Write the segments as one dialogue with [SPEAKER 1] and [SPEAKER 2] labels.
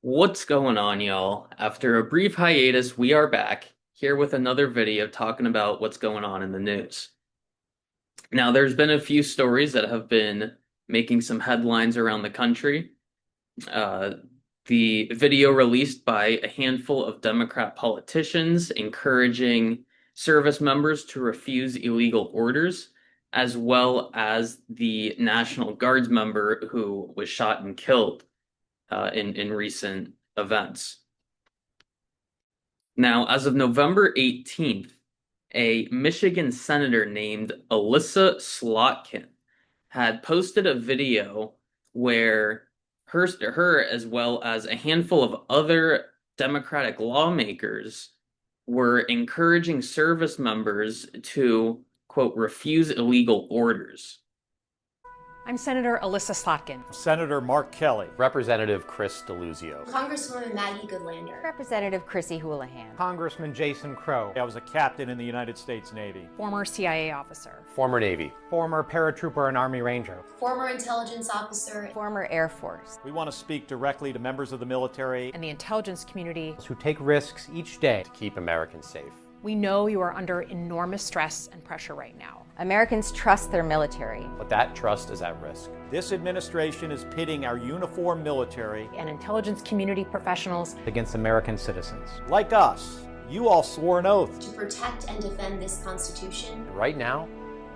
[SPEAKER 1] What's going on, y'all? After a brief hiatus, we are back here with another video talking about what's going on in the news. Now, there's been a few stories that have been making some headlines around the country. Uh, the video released by a handful of Democrat politicians encouraging service members to refuse illegal orders, as well as the National Guards member who was shot and killed in recent events. Now, as of November 18th, a Michigan senator named Alyssa Slotkin had posted a video where her as well as a handful of other Democratic lawmakers were encouraging service members to, quote, refuse illegal orders.
[SPEAKER 2] I'm Senator Alyssa Slotkin.
[SPEAKER 3] Senator Mark Kelly.
[SPEAKER 4] Representative Chris Deluzio.
[SPEAKER 5] Congresswoman Maggie Goodlander.
[SPEAKER 6] Representative Chrissy Houlihan.
[SPEAKER 7] Congressman Jason Crow.
[SPEAKER 3] I was a captain in the United States Navy.
[SPEAKER 2] Former CIA officer.
[SPEAKER 4] Former Navy.
[SPEAKER 7] Former paratrooper and Army Ranger.
[SPEAKER 5] Former intelligence officer.
[SPEAKER 6] Former Air Force.
[SPEAKER 3] We want to speak directly to members of the military
[SPEAKER 2] And the intelligence community.
[SPEAKER 7] Who take risks each day
[SPEAKER 4] To keep Americans safe.
[SPEAKER 2] We know you are under enormous stress and pressure right now.
[SPEAKER 6] Americans trust their military.
[SPEAKER 4] But that trust is at risk.
[SPEAKER 3] This administration is pitting our uniformed military,
[SPEAKER 2] And intelligence community professionals.
[SPEAKER 7] against American citizens.
[SPEAKER 3] like us. You all swore an oath.
[SPEAKER 5] To protect and defend this Constitution.
[SPEAKER 4] And right now,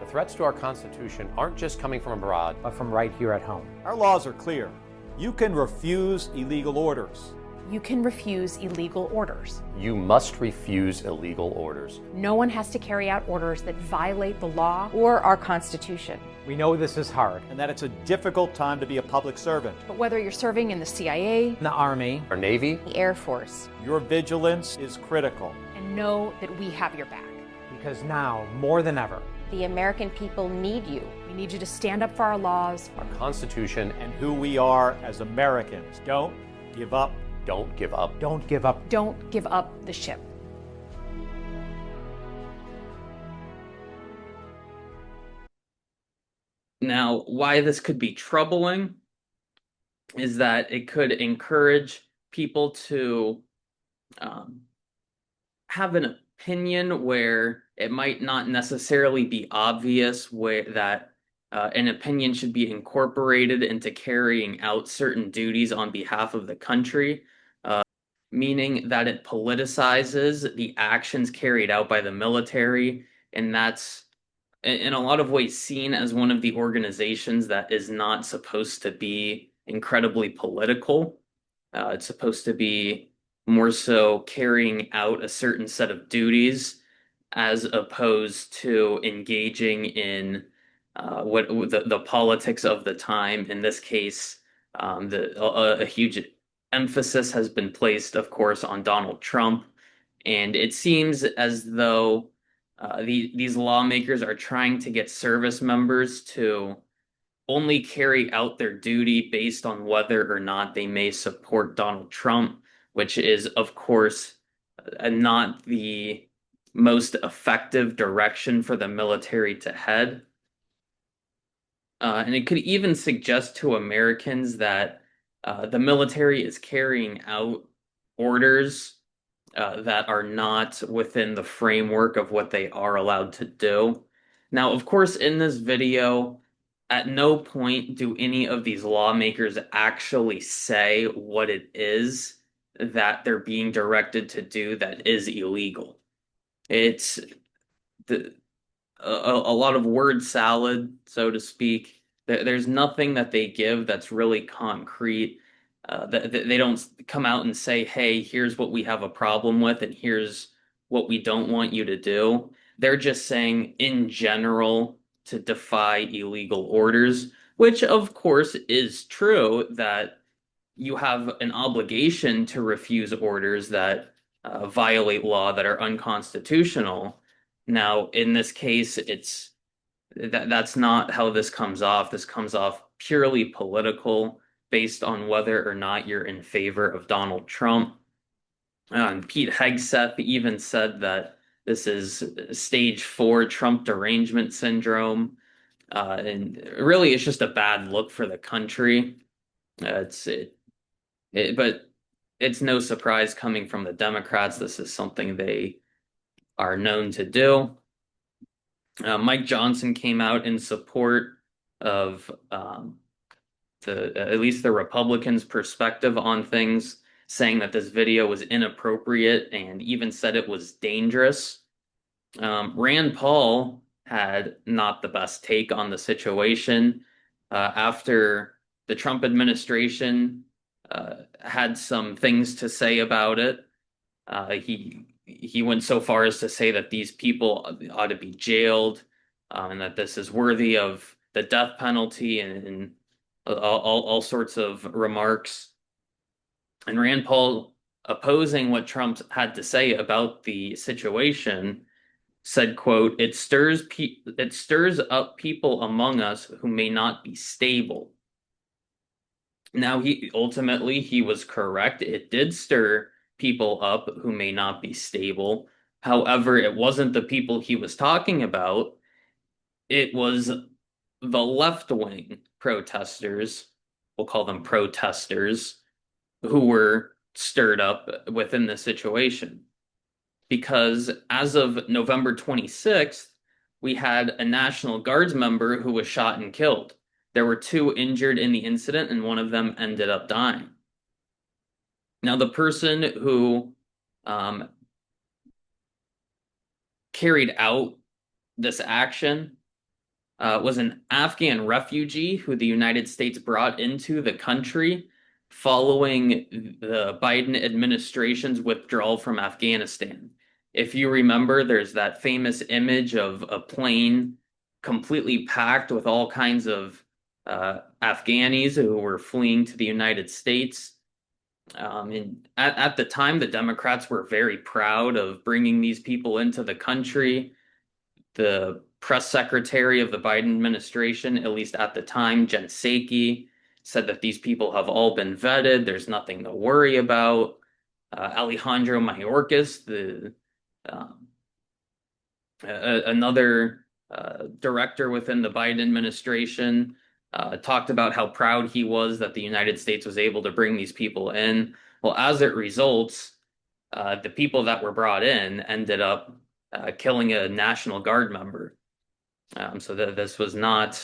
[SPEAKER 4] the threats to our Constitution aren't just coming from abroad.
[SPEAKER 7] But from right here at home.
[SPEAKER 3] Our laws are clear. You can refuse illegal orders.
[SPEAKER 2] You can refuse illegal orders.
[SPEAKER 4] You must refuse illegal orders.
[SPEAKER 2] No one has to carry out orders that violate the law.
[SPEAKER 6] Or our Constitution.
[SPEAKER 7] We know this is hard.
[SPEAKER 3] And that it's a difficult time to be a public servant.
[SPEAKER 2] But whether you're serving in the CIA,
[SPEAKER 7] In the Army,
[SPEAKER 4] Our Navy,
[SPEAKER 6] The Air Force.
[SPEAKER 3] Your vigilance is critical.
[SPEAKER 2] and know that we have your back.
[SPEAKER 7] because now, more than ever,
[SPEAKER 6] The American people need you.
[SPEAKER 2] We need you to stand up for our laws.
[SPEAKER 4] our Constitution,
[SPEAKER 3] And who we are as Americans. Don't give up.
[SPEAKER 4] don't give up.
[SPEAKER 7] don't give up.
[SPEAKER 2] Don't give up the ship.
[SPEAKER 1] Now, why this could be troubling is that it could encourage people to um, have an opinion where it might not necessarily be obvious where that an opinion should be incorporated into carrying out certain duties on behalf of the country, meaning that it politicizes the actions carried out by the military, and that's in a lot of ways seen as one of the organizations that is not supposed to be incredibly political. It's supposed to be more so carrying out a certain set of duties as opposed to engaging in what the politics of the time. In this case, a huge emphasis has been placed, of course, on Donald Trump, and it seems as though these lawmakers are trying to get service members to only carry out their duty based on whether or not they may support Donald Trump, which is, of course, not the most effective direction for the military to head. And it could even suggest to Americans that the military is carrying out orders that are not within the framework of what they are allowed to do. Now, of course, in this video, at no point do any of these lawmakers actually say what it is that they're being directed to do that is illegal. It's a lot of word salad, so to speak. There's nothing that they give that's really concrete. They don't come out and say, hey, here's what we have a problem with, and here's what we don't want you to do. They're just saying, in general, to defy illegal orders, which, of course, is true that you have an obligation to refuse orders that violate law that are unconstitutional. Now, in this case, that's not how this comes off. This comes off purely political, based on whether or not you're in favor of Donald Trump. And Pete Hegseth even said that this is stage 4 Trump derangement syndrome. And really, it's just a bad look for the country. But it's no surprise coming from the Democrats. This is something they are known to do. Mike Johnson came out in support of at least the Republicans' perspective on things, saying that this video was inappropriate and even said it was dangerous. Rand Paul had not the best take on the situation after the Trump administration had some things to say about it. He went so far as to say that these people ought to be jailed, and that this is worthy of the death penalty, and all sorts of remarks. And Rand Paul, opposing what Trump had to say about the situation, said, quote, it stirs up people among us who may not be stable. Now, he was correct. It did stir people up who may not be stable. However, it wasn't the people he was talking about. It was the left-wing protesters, we'll call them protesters, who were stirred up within the situation. Because as of November 26th, we had a National Guards member who was shot and killed. There were 2 injured in the incident, and one of them ended up dying. Now, the person who carried out this action was an Afghan refugee who the United States brought into the country following the Biden administration's withdrawal from Afghanistan. If you remember, there's that famous image of a plane completely packed with all kinds of Afghanis who were fleeing to the United States. And at the time, the Democrats were very proud of bringing these people into the country. The press secretary of the Biden administration, at least at the time, Jen Psaki, said that these people have all been vetted. There's nothing to worry about. Alejandro Mayorkas, another director within the Biden administration, talked about how proud he was that the United States was able to bring these people in. Well, as it results, the people that were brought in ended up killing a National Guard member. So this was not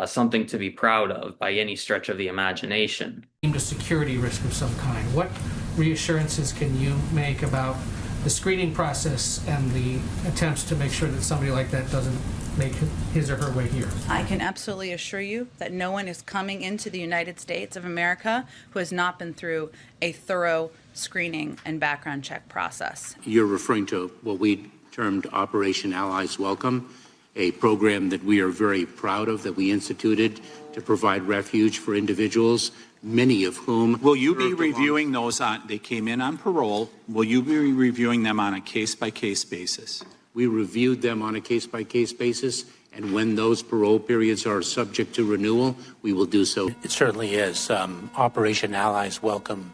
[SPEAKER 1] something to be proud of by any stretch of the imagination.
[SPEAKER 8] A security risk of some kind. What reassurances can you make about the screening process and the attempts to make sure that somebody like that doesn't make his or her way here?
[SPEAKER 9] I can absolutely assure you that no one is coming into the United States of America who has not been through a thorough screening and background check process.
[SPEAKER 10] You're referring to what we termed Operation Allies Welcome, a program that we are very proud of, that we instituted to provide refuge for individuals, many of whom...
[SPEAKER 3] Will you be reviewing those they came in on parole? Will you be reviewing them on a case-by-case basis?
[SPEAKER 10] We reviewed them on a case-by-case basis, and when those parole periods are subject to renewal, we will do so.
[SPEAKER 11] It certainly is. Operation Allies Welcome,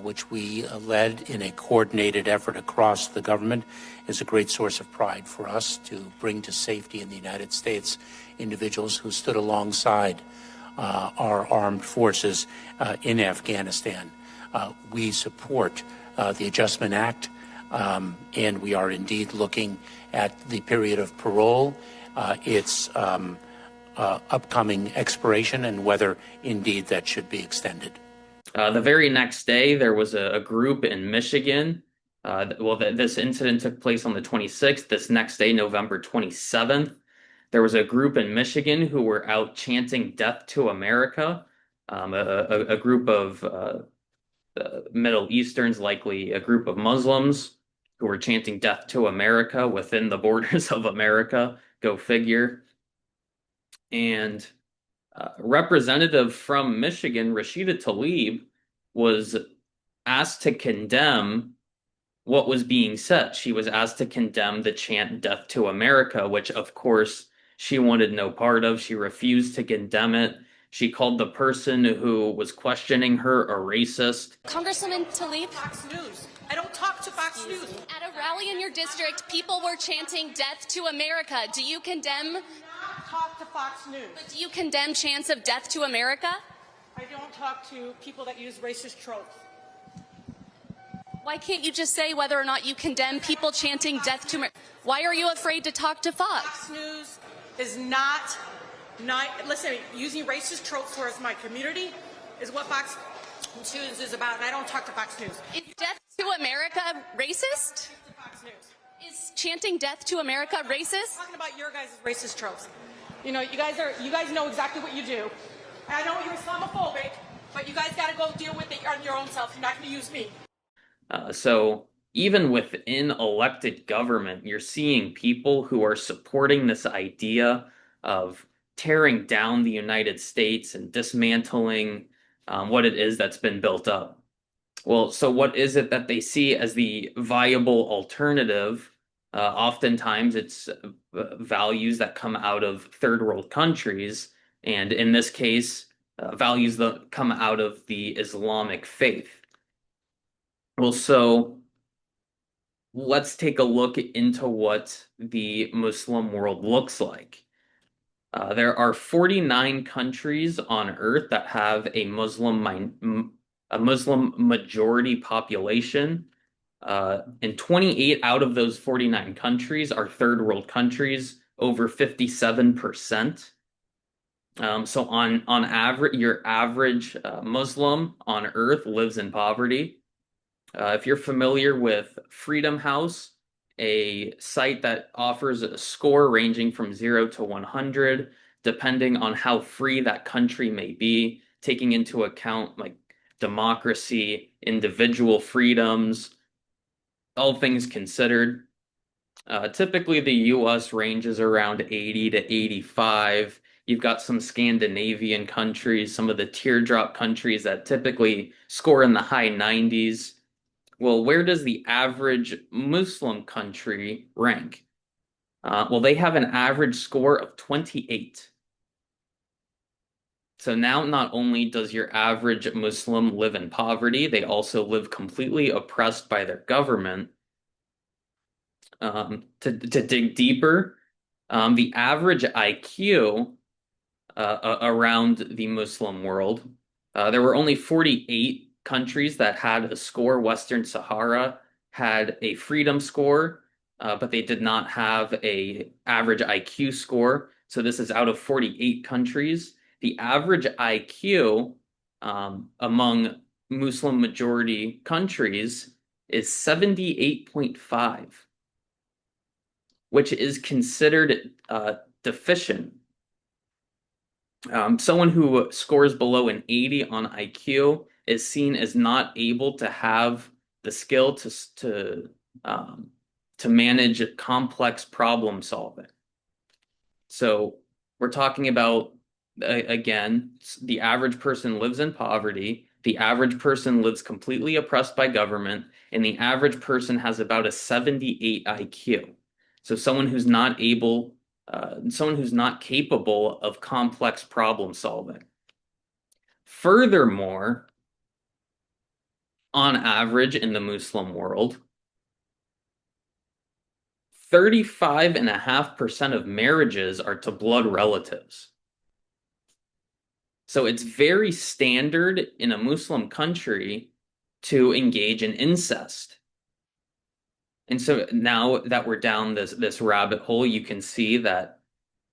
[SPEAKER 11] which we led in a coordinated effort across the government, is a great source of pride for us to bring to safety in the United States individuals who stood alongside our armed forces in Afghanistan. We support the Adjustment Act, and we are indeed looking at the period of parole, its upcoming expiration, and whether indeed that should be extended.
[SPEAKER 1] The very next day, there was a group in Michigan. This incident took place on the 26th. This next day, November 27th, there was a group in Michigan who were out chanting "Death to America." A group of Middle Easterns, likely a group of Muslims, who were chanting "Death to America" within the borders of America. Go figure. And representative from Michigan, Rashida Tlaib, was asked to condemn what was being said. She was asked to condemn the chant "Death to America," which of course she wanted no part of. She refused to condemn it. She called the person who was questioning her a racist.
[SPEAKER 12] Congresswoman Tlaib?
[SPEAKER 8] Fox News. I don't talk to Fox News.
[SPEAKER 12] At a rally in your district, people were chanting "Death to America." Do you condemn?
[SPEAKER 8] Talk to Fox News.
[SPEAKER 12] But do you condemn chants of "Death to America"?
[SPEAKER 8] I don't talk to people that use racist tropes.
[SPEAKER 12] Why can't you just say whether or not you condemn people chanting death to America? Why are you afraid to talk to Fox?
[SPEAKER 13] Fox News is not listen, using racist tropes towards my community is what Fox News is about, and I don't talk to Fox News.
[SPEAKER 12] Is death to America racist?
[SPEAKER 13] Fox News.
[SPEAKER 12] Is chanting death to America racist?
[SPEAKER 13] I'm talking about your guys' racist tropes. You know, you guys know exactly what you do. I know you're Islamophobic, but you guys got to go deal with it on your own self. You're not going to use me.
[SPEAKER 1] So even within elected government, you're seeing people who are supporting this idea of tearing down the United States and dismantling what it is that's been built up. Well, so what is it that they see as the viable alternative? Oftentimes it's values that come out of third world countries, and in this case, values that come out of the Islamic faith. Well, so let's take a look into what the Muslim world looks like. There are 49 countries on Earth that have a Muslim majority population. And 28 out of those 49 countries are third world countries, over 57%. So on average, your average Muslim on Earth lives in poverty. If you're familiar with Freedom House, a site that offers a score ranging from 0 to 100, depending on how free that country may be, taking into account like democracy, individual freedoms, all things considered. Typically the US ranges around 80 to 85. You've got some Scandinavian countries, some of the teardrop countries that typically score in the high 90s. Well, where does the average Muslim country rank? Well, they have an average score of 28. So now not only does your average Muslim live in poverty, they also live completely oppressed by their government. To dig deeper, the average IQ around the Muslim world, there were only 48 countries that had a score. Western Sahara had a freedom score, but they did not have a average IQ score. So this is out of 48 countries. The average IQ among Muslim majority countries is 78.5, which is considered deficient. Someone who scores below an 80 on IQ is seen as not able to have the skill to manage complex problem solving. So we're talking about, again, the average person lives in poverty, the average person lives completely oppressed by government, and the average person has about a 78 IQ. So someone who's not capable of complex problem solving. Furthermore, on average in the Muslim world, 35.5% of marriages are to blood relatives. So it's very standard in a Muslim country to engage in incest. And so now that we're down this rabbit hole, you can see that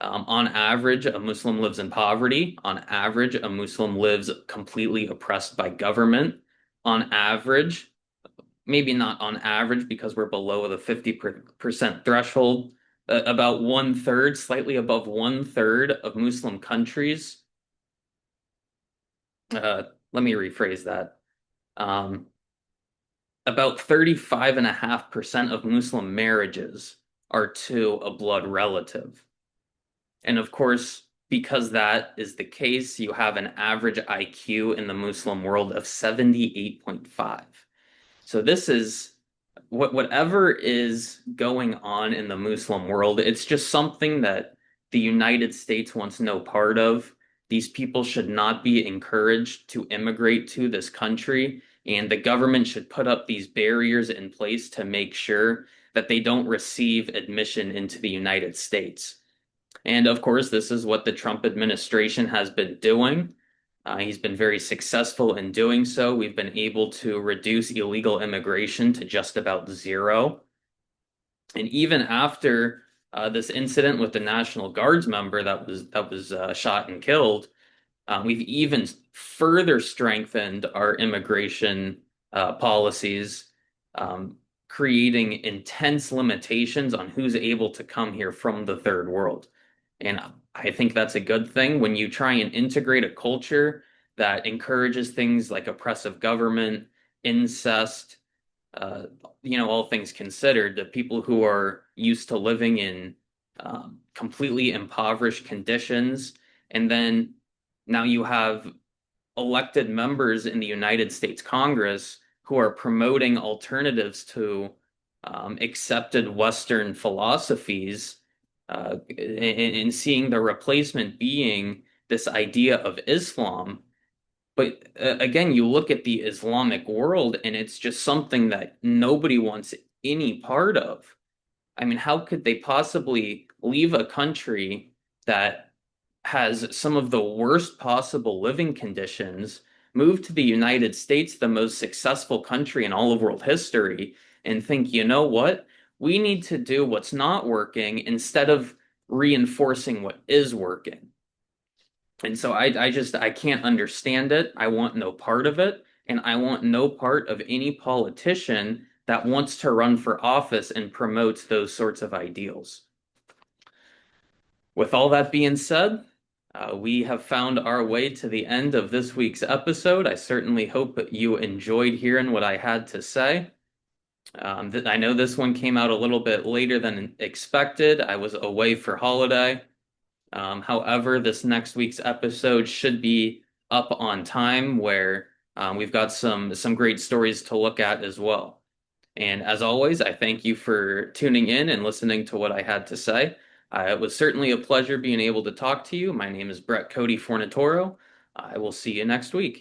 [SPEAKER 1] on average, a Muslim lives in poverty. On average, a Muslim lives completely oppressed by government. On average, maybe not on average because we're below the 50% threshold, about 1/3, slightly above 1/3 of Muslim countries. Let me rephrase that. About 35.5% of Muslim marriages are to a blood relative. And of course, because that is the case, you have an average IQ in the Muslim world of 78.5. So this is whatever is going on in the Muslim world, it's just something that the United States wants no part of. These people should not be encouraged to immigrate to this country, and the government should put up these barriers in place to make sure that they don't receive admission into the United States. And of course, this is what the Trump administration has been doing. He's been very successful in doing so. We've been able to reduce illegal immigration to just about zero. And even after this incident with the National Guards member that was shot and killed, we've even further strengthened our immigration policies, creating intense limitations on who's able to come here from the third world. And I think that's a good thing when you try and integrate a culture that encourages things like oppressive government, incest, uh, all things considered, the people who are used to living in completely impoverished conditions. And then now you have elected members in the United States Congress who are promoting alternatives to accepted Western philosophies, and seeing the replacement being this idea of Islam. But again, you look at the Islamic world and it's just something that nobody wants any part of. I mean, how could they possibly leave a country that has some of the worst possible living conditions, move to the United States, the most successful country in all of world history, and think, you know what? We need to do what's not working instead of reinforcing what is working. And so I can't understand it. I want no part of it. And I want no part of any politician that wants to run for office and promotes those sorts of ideals. With all that being said, we have found our way to the end of this week's episode. I certainly hope that you enjoyed hearing what I had to say. I know this one came out a little bit later than expected. I was away for holiday. However, this next week's episode should be up on time, where we've got some great stories to look at as well. And as always, I thank you for tuning in and listening to what I had to say. It was certainly a pleasure being able to talk to you. My name is Brett Cody Fornatoro. I will see you next week.